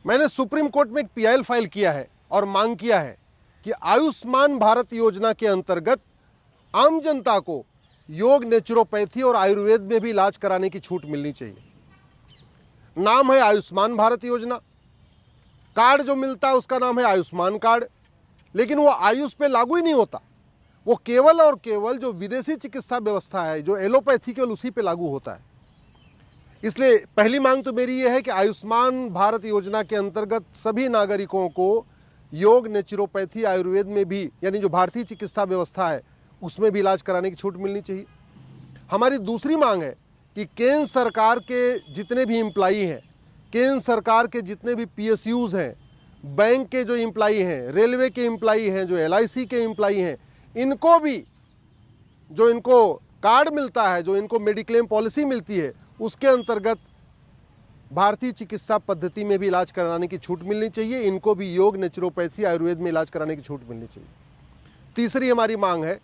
मैंने supreme court में एक पीआईएल फाइल किया है और मांग किया है कि आयुष्मान भारत योजना के अंतर्गत आम जनता को योग, नेचुरोपैथी और आयुर्वेद में भी इलाज कराने की छूट मिलनी चाहिए। नाम है आयुष्मान भारत योजना, कार्ड जो मिलता है उसका नाम है आयुष्मान कार्ड, लेकिन वो आयुष पे लागू ही नहीं होता। वो केवल और केवल जो विदेशी चिकित्सा व्यवस्था है, जो एलोपैथी, केवल उसी पे लागू होता है। इसलिए पहली मांग तो मेरी ये है कि आयुष्मान भारत योजना के अंतर्गत सभी नागरिकों को योग, नेचुरोपैथी, आयुर्वेद में भी, यानी जो भारतीय चिकित्सा व्यवस्था है उसमें भी इलाज कराने की छूट मिलनी चाहिए। हमारी दूसरी मांग है कि केंद्र सरकार के जितने भी एम्प्लॉई हैं, केंद्र सरकार के जितने भी पीएसयूज हैं, बैंक के जो एम्प्लॉई हैं, रेलवे के एम्प्लॉई हैं, जो एलआईसी के एम्प्लॉई हैं, इनको भी जो इनको कार्ड मिलता है, जो इनको मेडिक्लेम पॉलिसी मिलती है, उसके अंतर्गत भारतीय चिकित्सा पद्धति में भी इलाज कराने की छूट मिलनी चाहिए। इनको भी योग, नेचुरोपैथी, आयुर्वेद में इलाज कराने की छूट मिलनी चाहिए। तीसरी हमारी मांग है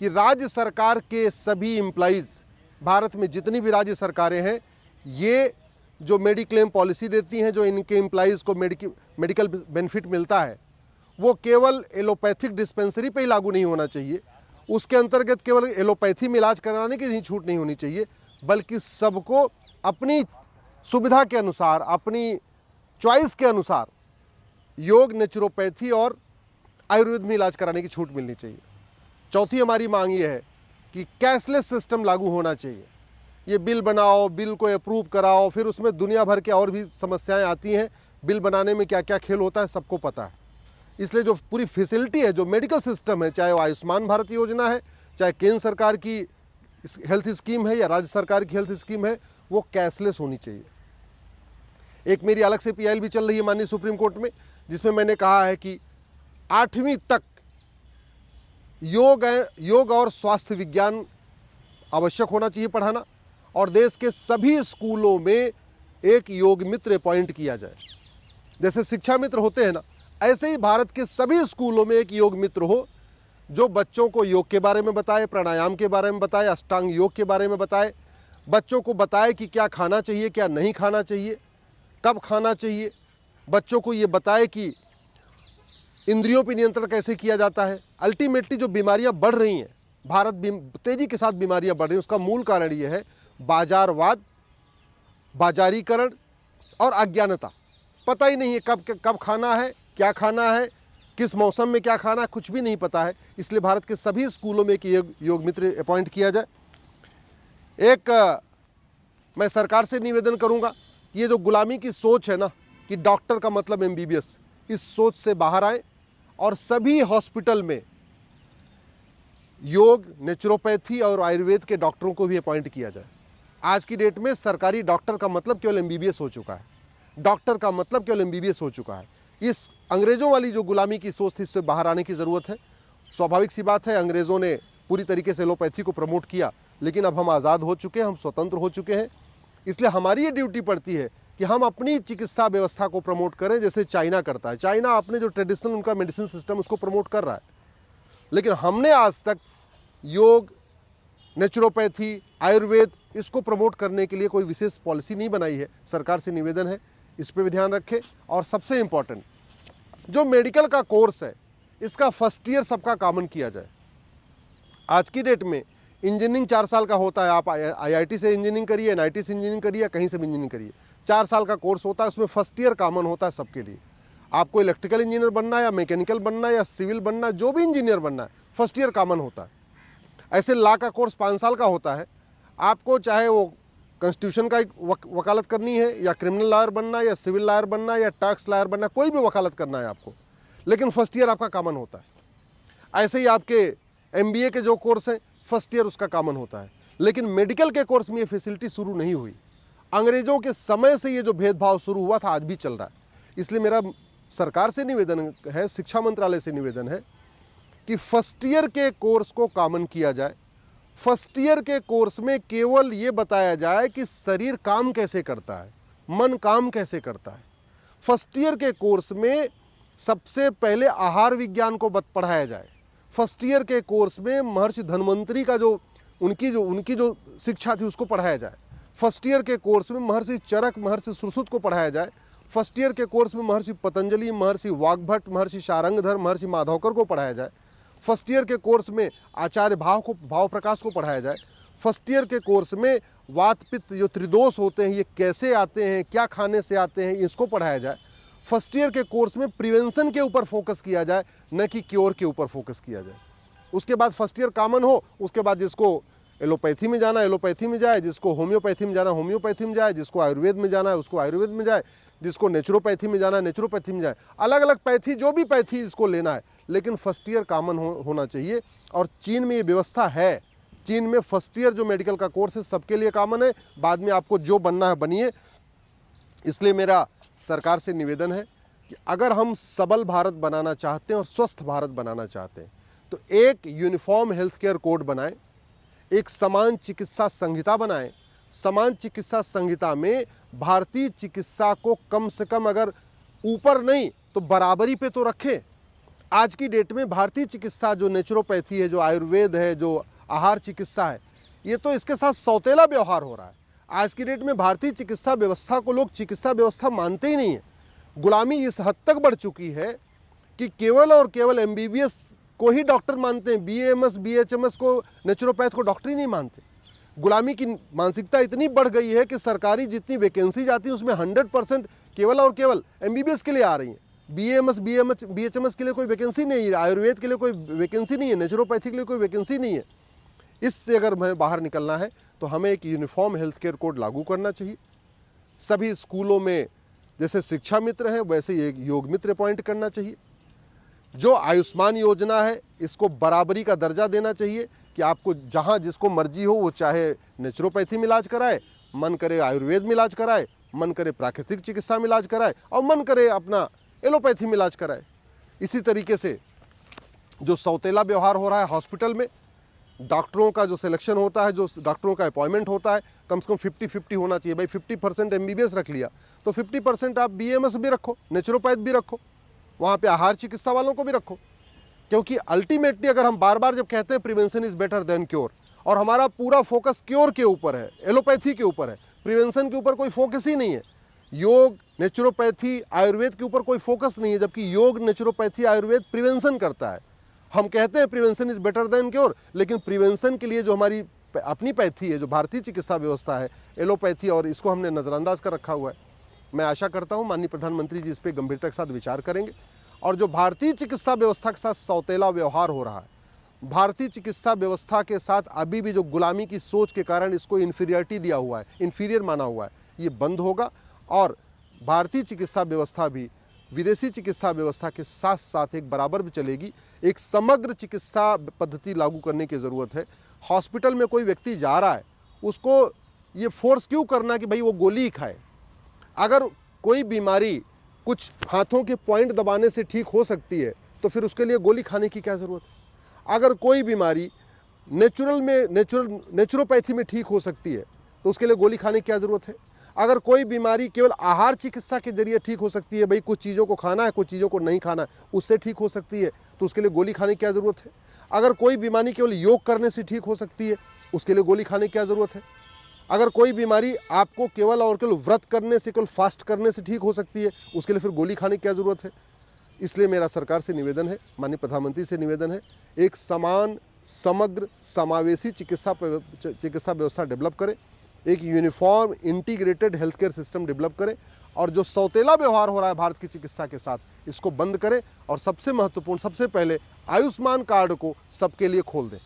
कि राज्य सरकार के सभी एम्प्लॉइज़, भारत में जितनी भी राज्य सरकारें हैं, ये जो मेडिक्लेम पॉलिसी देती हैं, जो इनके एम्प्लॉइज़ को मेडिकल बेनिफिट मिलता है, वो केवल एलोपैथिक डिस्पेंसरी पे ही लागू नहीं होना चाहिए। उसके अंतर्गत केवल एलोपैथी में इलाज कराने की ही छूट नहीं होनी चाहिए, बल्कि सबको अपनी सुविधा के अनुसार, अपनी चॉइस के अनुसार योग, नेचुरोपैथी और आयुर्वेद में इलाज कराने की छूट मिलनी चाहिए। चौथी हमारी मांग ये है कि कैशलेस सिस्टम लागू होना चाहिए। ये बिल बनाओ, बिल को अप्रूव कराओ, फिर उसमें दुनिया भर के और भी समस्याएं आती हैं। बिल बनाने में क्या क्या खेल होता है सबको पता है। इसलिए जो पूरी फैसिलिटी है, जो मेडिकल सिस्टम है, चाहे वो आयुष्मान भारत योजना है, चाहे केंद्र सरकार की हेल्थ स्कीम है या राज्य सरकार की हेल्थ स्कीम है, वो कैशलेस होनी चाहिए। एक मेरी अलग से पीआईएल भी चल रही है माननीय सुप्रीम कोर्ट में, जिसमें मैंने कहा है कि 8वीं तक योग और स्वास्थ्य विज्ञान आवश्यक होना चाहिए पढ़ाना, और देश के सभी स्कूलों में एक योग मित्र अपॉइंट किया जाए। जैसे शिक्षा मित्र होते हैं ना, ऐसे ही भारत के सभी स्कूलों में एक योग मित्र हो, जो बच्चों को योग के बारे में बताए, प्राणायाम के बारे में बताए, अष्टांग योग के बारे में बताए, बच्चों को बताए कि क्या खाना चाहिए, क्या नहीं खाना चाहिए, कब खाना चाहिए। बच्चों को ये बताए कि इंद्रियों पर नियंत्रण कैसे किया जाता है। अल्टीमेटली जो बीमारियां बढ़ रही हैं, भारत तेजी के साथ बीमारियां बढ़ रही हैं, उसका मूल कारण ये है बाजारवाद, बाजारीकरण और अज्ञानता। पता ही नहीं है कब खाना है, क्या खाना है, किस मौसम में क्या खाना है, कुछ भी नहीं पता है। इसलिए भारत के सभी स्कूलों में एक योग मित्र अपॉइंट किया जाए। मैं सरकार से निवेदन करूंगा, ये जो गुलामी की सोच है ना कि डॉक्टर का मतलब एमबीबीएस, इस सोच से बाहर आए और सभी हॉस्पिटल में योग, नेचुरोपैथी और आयुर्वेद के डॉक्टरों को भी अपॉइंट किया जाए। आज की डेट में सरकारी डॉक्टर का मतलब केवल एमबीबीएस हो चुका है। डॉक्टर का मतलब केवल एमबीबीएस हो चुका है। इस अंग्रेज़ों वाली जो गुलामी की सोच थी, इससे बाहर आने की ज़रूरत है। स्वाभाविक सी बात है, अंग्रेज़ों ने पूरी तरीके से एलोपैथी को प्रमोट किया, लेकिन अब हम आज़ाद हो चुके हैं, हम स्वतंत्र हो चुके हैं। इसलिए हमारी ये ड्यूटी पड़ती है कि हम अपनी चिकित्सा व्यवस्था को प्रमोट करें, जैसे चाइना करता है। चाइना अपने जो ट्रेडिशनल उनका मेडिसिन सिस्टम, उसको प्रमोट कर रहा है, लेकिन हमने आज तक योग, नेचुरोपैथी, आयुर्वेद, इसको प्रमोट करने के लिए कोई विशेष पॉलिसी नहीं बनाई है। सरकार से निवेदन है इस पर भी ध्यान रखें। और सबसे इम्पॉर्टेंट, जो मेडिकल का कोर्स है, इसका फर्स्ट ईयर सबका कॉमन किया जाए। आज की डेट में इंजीनियरिंग 4 साल का होता है। आप आईआईटी से इंजीनियरिंग करिए, एनआईटी से इंजीनियरिंग करिए, या कहीं से भी इंजीनियरिंग करिए, 4 साल का कोर्स होता है। उसमें फर्स्ट ईयर कॉमन होता है सबके लिए। आपको इलेक्ट्रिकल इंजीनियर बनना है या मैकेनिकल बनना है या सिविल बनना है, जो भी इंजीनियर बनना है, फर्स्ट ईयर कॉमन होता है। ऐसे लॉ का कोर्स 5 साल का होता है। आपको चाहे वो कॉन्स्टिट्यूशन का वकालत करनी है, या क्रिमिनल लॉयर बनना है, या सिविल लॉयर बनना है, या टैक्स लॉयर बनना है, कोई भी वकालत करना है आपको, लेकिन फर्स्ट ईयर आपका कॉमन होता है। ऐसे ही आपके एमबीए के जो कोर्स हैं, फर्स्ट ईयर उसका कॉमन होता है। लेकिन मेडिकल के कोर्स में ये फैसिलिटी शुरू नहीं हुई। अंग्रेज़ों के समय से ये जो भेदभाव शुरू हुआ था, आज भी चल रहा है। इसलिए मेरा सरकार से निवेदन है, शिक्षा मंत्रालय से निवेदन है कि फर्स्ट ईयर के कोर्स को कॉमन किया जाए। फर्स्ट ईयर के कोर्स में केवल ये बताया जाए कि शरीर काम कैसे करता है, मन काम कैसे करता है। फर्स्ट ईयर के कोर्स में सबसे पहले आहार विज्ञान को पढ़ाया जाए। फर्स्ट ईयर के कोर्स में महर्षि धन्वंतरी का उनकी जो शिक्षा थी, उसको पढ़ाया जाए। फर्स्ट ईयर के कोर्स में महर्षि चरक, महर्षि सुश्रुत को पढ़ाया जाए। फर्स्ट ईयर के कोर्स में महर्षि पतंजलि, महर्षि वाग्भट, महर्षि शारंगधर, महर्षि माधवकर को पढ़ाया जाए। फर्स्ट ईयर के कोर्स में आचार्य भाव प्रकाश को पढ़ाया जाए। फर्स्ट ईयर के कोर्स में वात पित्त जो त्रिदोष होते हैं ये कैसे आते हैं, क्या खाने से आते हैं, इसको पढ़ाया जाए। फर्स्ट ईयर के कोर्स में प्रिवेंशन के ऊपर फोकस किया जाए, न कि क्योर के ऊपर फोकस किया जाए। उसके बाद फर्स्ट ईयर कॉमन हो, उसके बाद जिसको एलोपैथी में जाना एलोपैथी में जाए, जिसको होम्योपैथी में जाना होम्योपैथी में जाए, जिसको आयुर्वेद में जाना है उसको आयुर्वेद में जाए, जिसको नेचुरोपैथी में जाना है नेचुरोपैथी में जाए। अलग अलग पैथी, जो भी पैथी इसको लेना है, लेकिन फर्स्ट ईयर कॉमन होना चाहिए। और चीन में ये व्यवस्था है। चीन में फर्स्ट ईयर जो मेडिकल का कोर्स है सबके लिए कॉमन है, बाद में आपको जो बनना है बनिए। इसलिए मेरा सरकार से निवेदन है कि अगर हम सबल भारत बनाना चाहते हैं और स्वस्थ भारत बनाना चाहते हैं तो एक यूनिफॉर्म हेल्थ केयर कोड बनाएं, एक समान चिकित्सा संहिता बनाएं। समान चिकित्सा संहिता में भारतीय चिकित्सा को कम से कम अगर ऊपर नहीं तो बराबरी पे तो रखें। आज की डेट में भारतीय चिकित्सा जो नेचुरोपैथी है, जो आयुर्वेद है, जो आहार चिकित्सा है, ये तो इसके साथ सौतेला व्यवहार हो रहा है। आज की डेट में भारतीय चिकित्सा व्यवस्था को लोग चिकित्सा व्यवस्था मानते ही नहीं है। गुलामी इस हद तक बढ़ चुकी है कि केवल और केवल एमबीबीएस को ही डॉक्टर मानते हैं, बीएएमएस बीएचएमएस को, नेचुरोपैथ को डॉक्टर ही नहीं मानते। गुलामी की मानसिकता इतनी बढ़ गई है कि सरकारी जितनी वैकेंसी जाती है उसमें 100% केवल और केवल एमबीबीएस के लिए आ रही हैं। बीएएमएस बीएचएमएस के लिए कोई वैकेंसी नहीं है, आयुर्वेद के लिए कोई वैकेंसी नहीं है, नेचुरोपैथी के लिए कोई वैकेंसी नहीं है। इससे अगर हमें बाहर निकलना है तो हमें एक यूनिफॉर्म हेल्थ केयर कोड लागू करना चाहिए। सभी स्कूलों में जैसे शिक्षा मित्र है वैसे ही एक योग मित्र अपॉइंट करना चाहिए। जो आयुष्मान योजना है इसको बराबरी का दर्जा देना चाहिए कि आपको जहाँ जिसको मर्जी हो वो चाहे नेचुरोपैथी में इलाज कराए, मन करे आयुर्वेद में इलाज कराए, मन करे प्राकृतिक चिकित्सा में इलाज कराए और मन करे अपना एलोपैथी में इलाज कराए। इसी तरीके से जो सौतेला व्यवहार हो रहा है हॉस्पिटल में, डॉक्टरों का जो सिलेक्शन होता है, जो डॉक्टरों का अपॉइंटमेंट होता है, कम से कम 50-50 होना चाहिए। भाई 50% एमबीबीएस रख लिया तो 50% आप बीएमएस भी रखो, नेचुरोपैथ भी रखो, वहाँ पे आहार चिकित्सा वालों को भी रखो। क्योंकि अल्टीमेटली अगर हम बार बार जब कहते हैं prevention is better than cure, और हमारा पूरा फोकस क्योर के ऊपर है, एलोपैथी के ऊपर है, प्रिवेंशन के ऊपर कोई फोकस ही नहीं है। योग नेचुरोपैथी आयुर्वेद के ऊपर कोई फोकस नहीं है, जबकि योग नेचुरोपैथी आयुर्वेद प्रिवेंशन करता है। हम कहते हैं prevention is better than cure, लेकिन प्रिवेंशन के लिए जो हमारी अपनी पैथी है, जो भारतीय चिकित्सा व्यवस्था है एलोपैथी, और इसको हमने नज़रअंदाज कर रखा हुआ है। मैं आशा करता हूं माननीय प्रधानमंत्री जी इस पर गंभीरता के साथ विचार करेंगे। और जो भारतीय चिकित्सा व्यवस्था के साथ सौतेला व्यवहार हो रहा है, भारतीय चिकित्सा व्यवस्था के साथ अभी भी जो गुलामी की सोच के कारण इसको इन्फीरियरिटी दिया हुआ है, इन्फीरियर माना हुआ है, ये बंद होगा। और भारतीय चिकित्सा व्यवस्था भी विदेशी चिकित्सा व्यवस्था के साथ साथ एक बराबर भी चलेगी। एक समग्र चिकित्सा पद्धति लागू करने की ज़रूरत है। हॉस्पिटल में कोई व्यक्ति जा रहा है, उसको ये फोर्स क्यों करना कि भाई वो गोली ही खाए। अगर कोई बीमारी कुछ हाथों के पॉइंट दबाने से ठीक हो सकती है तो फिर उसके लिए गोली खाने की क्या ज़रूरत है। अगर कोई बीमारी नेचुरोपैथी में ठीक हो सकती है तो उसके लिए गोली खाने की क्या ज़रूरत है। अगर कोई बीमारी केवल आहार चिकित्सा के जरिए ठीक हो सकती है, भाई कुछ चीज़ों को खाना है कुछ चीज़ों को नहीं खाना है, उससे ठीक हो सकती है, तो उसके लिए गोली खाने की क्या ज़रूरत है। अगर कोई बीमारी केवल योग करने से ठीक हो सकती है, उसके लिए गोली खाने की क्या ज़रूरत है। अगर कोई बीमारी आपको केवल और केवल व्रत करने से, केवल फास्ट करने से ठीक हो सकती है, उसके लिए फिर गोली खाने की क्या ज़रूरत है। इसलिए मेरा सरकार से निवेदन है, माननीय प्रधानमंत्री से निवेदन है, एक समान समग्र समावेशी चिकित्सा व्यवस्था डेवलप करें, एक uniform integrated health care system develop करें, और जो सौतेला व्यवहार हो रहा है भारत की चिकित्सा के साथ इसको बंद करें। और सबसे महत्वपूर्ण, सबसे पहले आयुष्मान कार्ड को सबके लिए खोल दें।